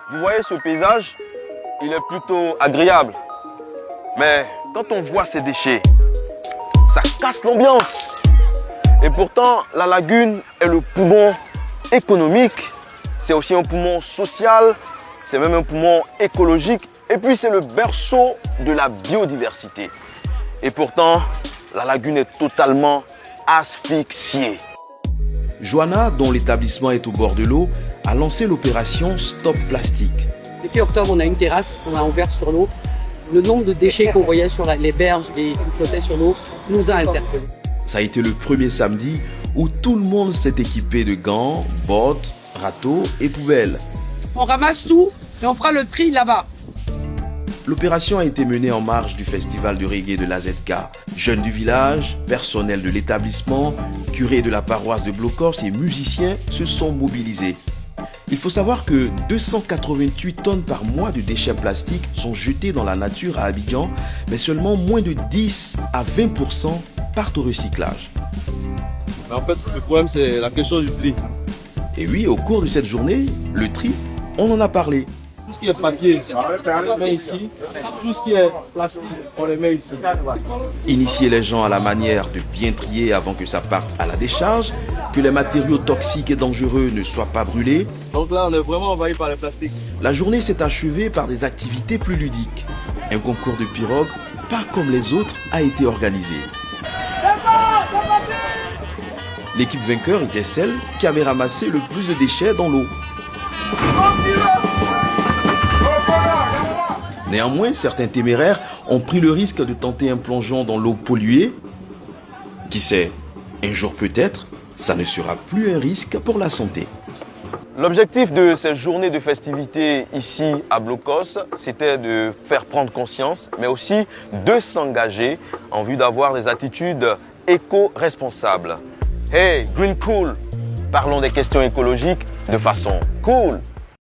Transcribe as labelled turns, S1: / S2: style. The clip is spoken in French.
S1: Vous voyez ce paysage, il est plutôt agréable. Mais quand on voit ces déchets, ça casse l'ambiance. Et pourtant, la lagune est le poumon économique. C'est aussi un poumon social, c'est même un poumon écologique. Et puis c'est le berceau de la biodiversité. Et pourtant, la lagune est totalement asphyxiée.
S2: Johanna, dont l'établissement est au bord de l'eau, a lancé l'opération Stop Plastique.
S3: Depuis octobre, on a une terrasse qu'on a ouverte sur l'eau. Le nombre de déchets qu'on voyait sur les berges et qui flottaient sur l'eau nous a interpellés.
S2: Ça a été le premier samedi où tout le monde s'est équipé de gants, bottes, râteaux et poubelles.
S3: On ramasse tout et on fera le tri là-bas.
S2: L'opération a été menée en marge du festival de reggae de l'AZK. Jeunes du village, personnel de l'établissement, curés de la paroisse de Blocos et musiciens se sont mobilisés. Il faut savoir que 288 tonnes par mois de déchets plastiques sont jetés dans la nature à Abidjan, mais seulement moins de 10 à 20% partent au recyclage.
S4: En fait, le problème, c'est la question du tri.
S2: Et oui, au cours de cette journée, le tri, on en a parlé.
S4: Tout ce qui est papier, on le met ici. Tout ce qui est plastique, on le met ici.
S2: Initier les gens à la manière de bien trier avant que ça parte à la décharge, que les matériaux toxiques et dangereux ne soient pas brûlés.
S4: Donc là, on est vraiment envahi par le plastique.
S2: La journée s'est achevée par des activités plus ludiques. Un concours de pirogues, pas comme les autres, a été organisé. L'équipe vainqueur était celle qui avait ramassé le plus de déchets dans l'eau. Néanmoins, certains téméraires ont pris le risque de tenter un plongeon dans l'eau polluée. Qui sait, un jour peut-être, ça ne sera plus un risque pour la santé.
S1: L'objectif de ces journées de festivités ici à Blocos, c'était de faire prendre conscience, mais aussi de s'engager en vue d'avoir des attitudes éco-responsables. Hey, Green Cool, parlons des questions écologiques de façon cool.